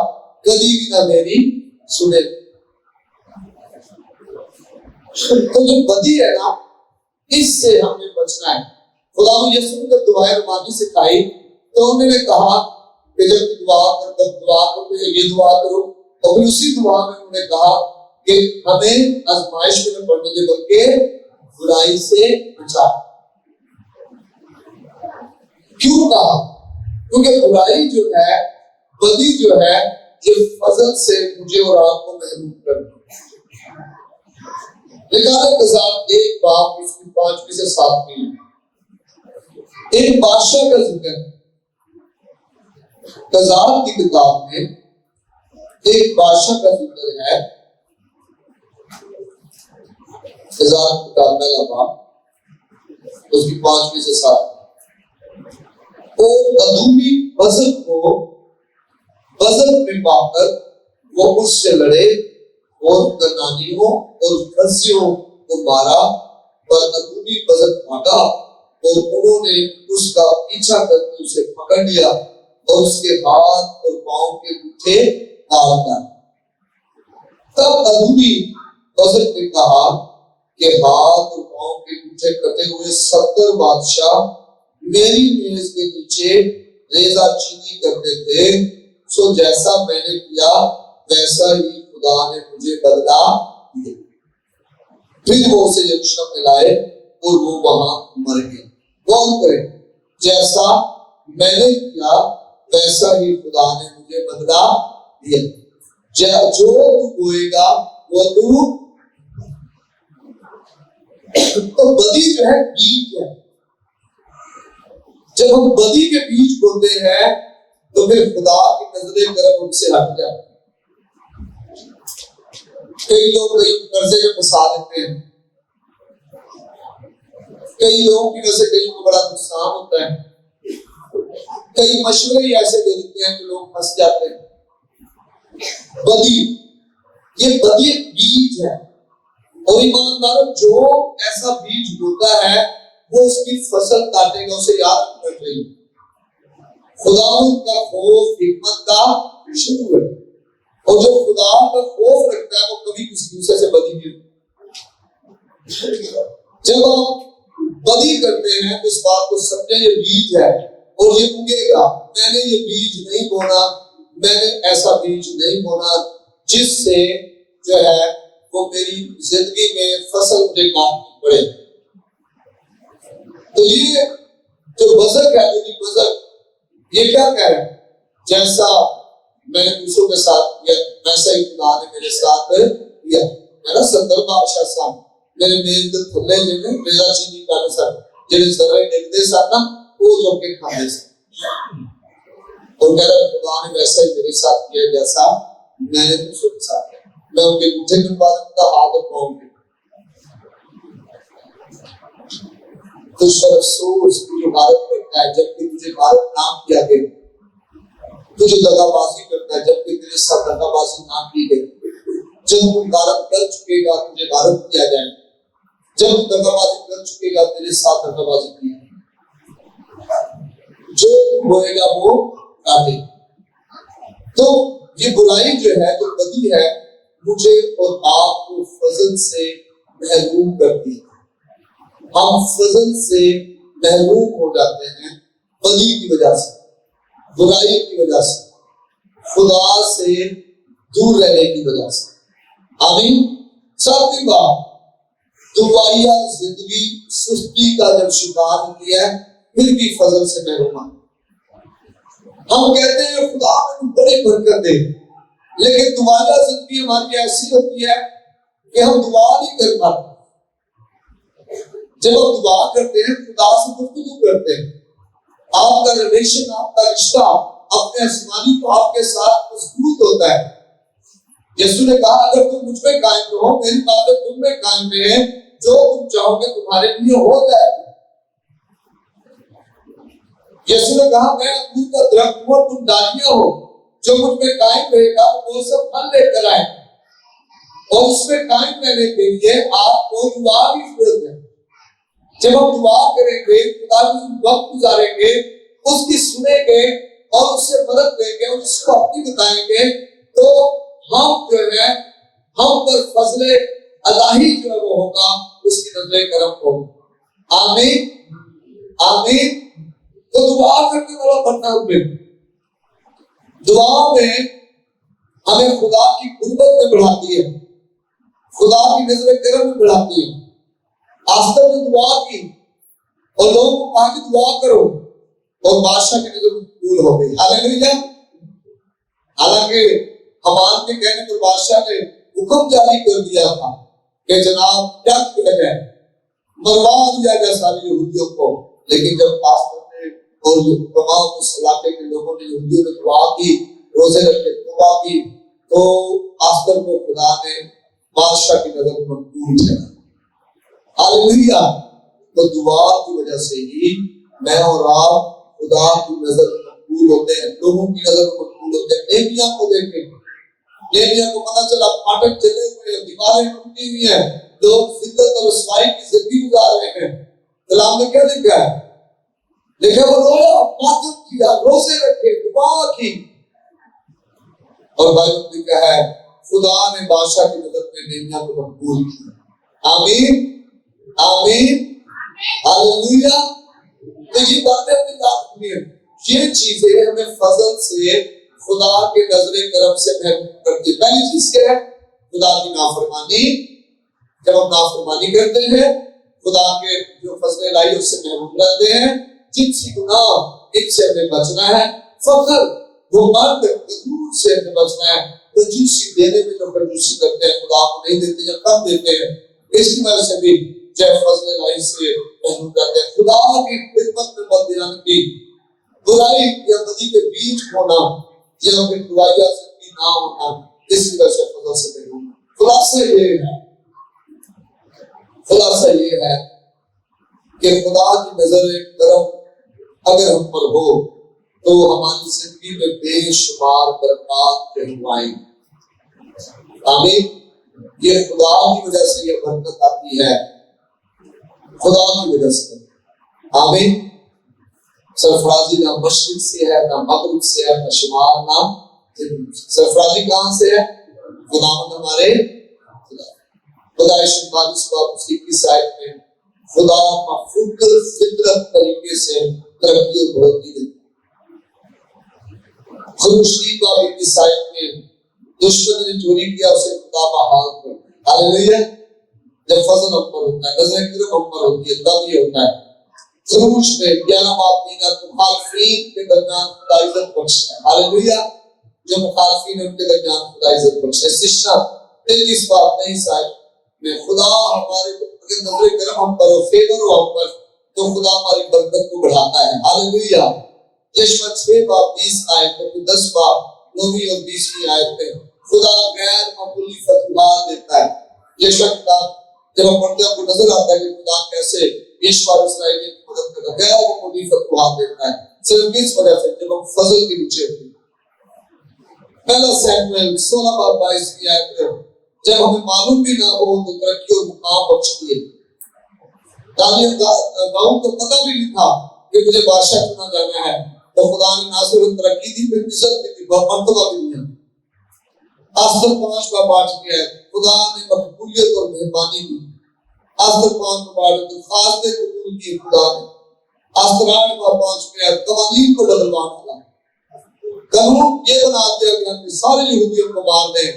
کبھی بھی نہ میری سنے. تو جو بدی ہے نا، اس سے ہمیں بچنا ہے. خدا نے یسوع نے جب دعائیں رومانی سکھائی تو انہوں نے کہا کہ جب دعا کرو یہ دعا کرو، اور پھر اسی دعا میں انہوں نے کہا کہ ہمیں آزمائش میں نہ پڑنے دے بلکہ برائی سے بچا۔ کیوں کہا؟ کیونکہ برائی جو ہے، بدی جو ہے، یہ فضل سے مجھے اور آپ کو محروم کرتی ہے۔ نکالے قضات 1 باب اس کی 5 سے 7 میں ایک بادشاہ کا ذکر ہے۔ قضات کی کتاب میں ایک بادشاہ کا ذکر ہے۔ قضات کی کتاب میں لبا اس کی 5 سے 7 اور ادومی بزر کو بزر میں پا کر وہ اس سے لڑے اور کنانیوں اور فرزیوں کو مارا، پر ادومی بزر بھاگا اور انہوں نے اس کا پیچھا کر کے اسے پکڑ لیا اور اس کے ہاتھ اور پاؤں کے انگوٹھے کاٹ ڈالے۔ تب ادومی بزر نے کہا کہ ہاتھ اور پاؤں کے انگوٹھے کٹے ہوئے 70 بادشاہ میری میز کے نیچے ریزہ چینی کرتے تھے، سو جیسا میں نے کیا ویسا ہی خدا نے مجھے بدلا دیا۔ پھر وہ اسے یروشلم میں لائے اور وہ وہاں مر گئے۔ غور کریں، جیسا میں نے کیا ویسا ہی خدا نے مجھے بدلا دیا۔ جو تو بوئے گا وہ تو بدی جو ہے بیج ہے۔ جب ہم بدی کے بیج بوتے ہیں تو پھر خدا کی نظر کرم ہم سے ہٹ جاتی ہے۔ کئی لوگ کئی قرضے میں پھنسا دیتے ہیں، کئی لوگوں کی وجہ سے کئی کو بڑا نقصان ہوتا ہے، کئی مشورے ہی ایسے دے دیتے ہیں کہ لوگ پھنس جاتے ہیں۔ بدی، یہ بدی ایک بیج ہے، اور ایماندار جو ایسا بیج ہوتا ہے وہ اس کی فصل کاٹے گا۔ اسے یاد رکھنا چاہیے خدا کا خوف حکمت کا شروع ہے، اور جو خدا کا خوف رکھتا ہے وہ کبھی کسی دوسرے سے بدی نہیں رکھتا۔ جب آپ بدی کرتے ہیں تو اس بات کو سمجھیں یہ بیج ہے اور یہ اگے گا۔ میں نے یہ بیج نہیں بونا، میں نے ایسا بیج نہیں بونا جس سے جو ہے وہ میری زندگی میں فصل مجھے کاٹنی پڑے۔ تو یہ جو بزرگ ہے، بزرگ یہ کیا کہہ رہے ہیں؟ جیسا میں نے دوسروں کے ساتھ کیا ویسا ہی خدا نے میرے ساتھ کیا۔ میں نا 70 بادشاہ صاحب میرے میز کے تھلے جنہیں ریزہ چینی کھانے ساتھ جنہیں ذرے ڈگتے ساتھ نا وہ جو کے کھانے ساتھ، اور کہہ رہا خدا نے ویسا ہی میرے ساتھ کیا جیسا میں نے دوسروں کے ساتھ کیا۔ میں ان کے گھٹنے کٹوا دیتا، ہاتھ اور پاؤں کے۔ تجھ پر افسوس تو جو غارت کرتا ہے جبکہ تجھے غارت نہ کیا گیا، تجھے دغا بازی کرتا ہے جبکہ تیرے ساتھ دغا بازی نہ کی گئی۔ جب تو غارت کر چکے گا تجھے غارت کیا جائے گا، جب تو دغا بازی کر چکے گا تیرے ساتھ دغا بازی کی جائے گی۔ جو تو بوئے گا وہ کاٹے۔ تو یہ برائی جو ہے، جو بدی ہے، مجھے اور آپ کو فضل سے محروم کرتی ہے۔ ہم فضل سے محروم ہو جاتے ہیں بدی کی وجہ سے، برائی کی وجہ سے، خدا سے دور رہنے کی وجہ سے۔ آمین۔ ساتویں بات، دعائیا زندگی سستی کا جب شکار ہوتی ہے پھر بھی فضل سے محروم ہے۔ ہم کہتے ہیں خدا میں بڑی برکت دے، لیکن دعائیا زندگی ہماری ایسی ہوتی ہے کہ ہم دعا نہیں کر پاتے۔ جب ہم دعا کرتے ہیں خدا سے گفتگو کرتے ہیں، آپ کا ریلیشن، آپ کا رشتہ اپنے آسمانی باپ کے ساتھ مضبوط ہوتا ہے۔ یسوع نے کہا اگر تم مجھ میں قائم رہو میری باتیں تم میں قائم رہیں، جو تم چاہو گے تمہارے لیے ہو جائے گا۔ یسوع نے کہا میں انگور کا درخت ہوں اور تم ڈالیاں ہو، جو مجھ میں قائم رہے گا وہ سب پھل لے کر آئے گا۔ اور اس میں قائم رہنے کے لیے آپ کو دعا کی ضرورت ہے۔ جب ہم دعا کریں گے، خدا سے وقت گزاریں گے، اس کی سنیں گے اور اس سے مدد لیں گے اور اس کو اپنی بتائیں گے، تو ہم جو ہے ہم پر فضل الہی جو ہے وہ ہوگا، اس کی نظر کرم ہوگا۔ آمین آمین۔ تو دعا کرنے والا بننا ہوگا۔ دعا میں ہمیں خدا کی قربت میں بڑھاتی ہے۔ خدا کی نظر کرم میں بڑھاتی ہے. آستر نے دعا کی اور لوگوں کو کہا کہ دعا کرو اور بادشاہ کی نظر قبول ہو گئی. ہاللیلویا. حالانکہ حمان کے کہنے پر بادشاہ نے حکم جاری کر دیا تھا کہ جناب کیا کیا جائے، مروا دیا جائے سارے یہودیوں کو. لیکن جب پاسٹر نے اور تمام اس علاقے کے لوگوں نے یہودیوں نے دعا کی، روزے رکھے، توبہ کی، تو آخر میں خدا نے بادشاہ کی نظر میں مقبول ٹھہرا. ہاللیلویا. تو دعا کی وجہ سے ہی میں اور آپ خدا کی نظر میں مقبول ہوتے ہیں، لوگوں کی نظر میں مقبول ہوتے ہیں. نیکیاں کو دیکھیں، نیکیاں کو پتہ چلا پھاٹک جلے ہوئے ہیں، دیواریں ٹوٹی ہوئی ہیں، لوگ ذلت اور رسوائی کی زندگی گزار رہے ہیں. کلام میں کیا لکھا ہے؟ لکھا وہ رویا، ماتم کیا، روزے رکھے، دعا کی، اور بائبل میں لکھا ہے خدا نے بادشاہ کی نظر میں نیکیاں کو مقبول کی. آمین آمین ہاللیلویا. تو یہ باتیں اپنی یاد رکھنی ہیں. یہ چیزیں ہمیں فضل سے، خدا کے نظر کرم سے محروم کرتی ہے. پہلی چیز کیا ہے؟ خدا کی نافرمانی. جب ہم نافرمانی کرتے ہیں خدا کے جو فضل الہی اس سے محروم رہتے ہیں. جنسی گناہ ان سے ہمیں بچنا ہے. فخر گھمنڈ غرور سے ہمیں بچنا ہے. تو جنسی دینے میں جو کنجوسی کرتے ہیں، خدا کو نہیں دیتے یا کم دیتے ہیں، اس کی وجہ سے بھی جو فضل الہی سے محروم رہتے ہیں. خدا کی خدمت میں بددیانتی، برائی یا بدی کے بیچ ہونا یا پھر دعائیہ سے نہ ہونا، اس کی وجہ سے فضل سے محروم. خلاصہ یہ ہے کہ خدا کی نظر کرم اگر ہم پر ہو تو ہماری زندگی میں بے شمار برکات رہنمائیں. آمین. یہ خدا کی وجہ سے یہ برکت آتی ہے، خدا کی وجہ سے. آمین. سرفرازی نہ مشرق سے ہے، نہ مغرب سے ہے، نہ شمال، نہ سرفرازی کہاں سے ہے؟ خداوند ہمارے خدا. خدا میں خدا مفکر فطرت طریقے سے ترقی اور بڑھوتری دیتا ہے. خروشی کا عیسائیت میں دشمن نے چوری کیا، اسے خدا بحال کر. ہاللیلویا. جب فضل ہم پر ہوتا ہے، نظر کرم ہم پر ہوتی ہے، تب یہ ہوتا ہے. خروش میں 11 مخالفین کے درمیان خدا عزت بخشتا ہے. ہاللیلویا. جو مخالفین ان کے درمیان خدا عزت بخشتا ہے. سشنا 33 نئی عیسائیت میں خدا ہمارے اگر نظر کرم ہم پر ہو، فیور ہو ہم پر، تو خدا ہماری برکت کو بڑھاتا ہے. ہاللیلویا. یشوع 6:20 آیت میں 10 9 اور 20 آیت میں خدا غیر معمولی فتوحات دیتا ہے. یشوع کتاب جب ہم پڑھتے ہیں آپ کو نظر آتا ہے کہ خدا کیسے یشوع اسرائیلی کی مدد کرتا ہے، غیر معمولی فتوحات دیتا ہے. صرف اس وجہ سے جب ہم فضل کے نیچے ہوتے ہیں. پہلا سیموئیل 16:22 آیت میں جب ہمیں معلوم بھی نہ ہو تو ترقی اور مقام بخشتی ہے. داؤد کو پتہ بھی نہیں تھا کہ مجھے بادشاہ چنا جانا ہے، تو خدا نے نہ صرف ترقی دی، پھر عزت بھی دی، مرتبہ بھی دیا. آستر 5:8 کیا ہے؟ خدا نے مقبولیت اور مہربانی دی. آستر 5:8 درخواستیں قبول کی خدا نے. آستر 8:5 کیا ہے؟ قوانین کو بدلوانا تھا. قانون یہ بنا دیا گیا کہ سارے یہودیوں کو مار دیں،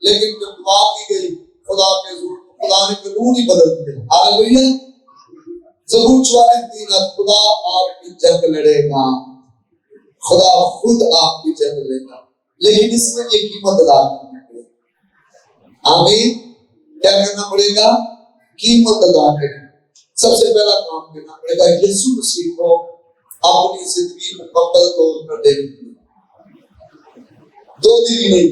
لیکن جب دعا کی گئی خدا نے قانون ہی بدل دیا. ہاللیلویا. زبور 44:3 خدا آپ کی جنگ لڑے گا، خدا خود آپ کی جنگ لڑے گا، لیکن اس میں یہ قیمت ادا کرنا پڑے گا. آمین. کیا کرنا پڑے گا؟ قیمت ادا کرنا. سب سے پہلا کام کرنا پڑے گا یسوع مسیح کو اپنی زندگی مکمل طور پر دینے کے لیے. 2 دن نہیں،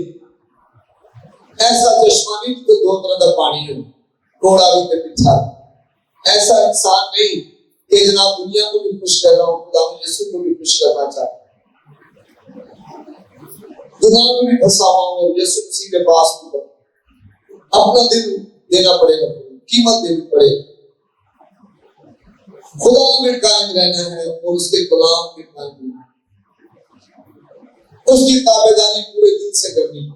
ایسا چشمہ نہیں تو 2 طرح کا پانی ہو، کوڑا بھی تے میٹھا. ایسا انسان نہیں کہ جناب دنیا کو بھی خوش کر رہا ہوں، خدا یسوع کو بھی خوش کرنا چاہتا ہوں، دنیا کو بھی پھنسا ہوں اور یسوع مسیح کے پاس بھی اپنا دل دینا پڑے گا، قیمت دینی پڑے گی. خدا میں قائم رہنا ہے اور اس کے کلام میں قائم رہنا ہے، اس کی تابعداری پورے دل سے کرنی ہے.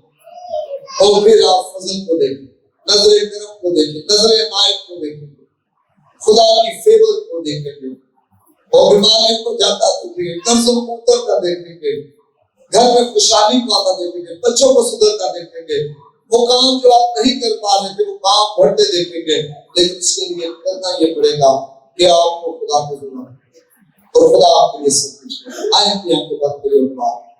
اور پھر آپ فضل کو دیکھیں، نظر کرم کو دیکھیں، نظر عنایت کو دیکھیں، خدا کی فیور کو دیکھیں گے، اور بیماریوں کو جاتا دیکھیں گے، قرض و مقدر کا دیکھیں گے، گھر میں خوشحالی کو آتا دیکھیں گے، بچوں کو سدھرتا دیکھیں گے، وہ کام جو آپ نہیں کر پا رہے تھے وہ کام بڑھتے دیکھیں گے، لیکن اس کے لیے کرنا یہ پڑے گا کہ آپ کو خدا کو سنا اور خدا آپ کے لیے سب کچھ ہے۔ آئے کہ ہم کو بات کریں اور بات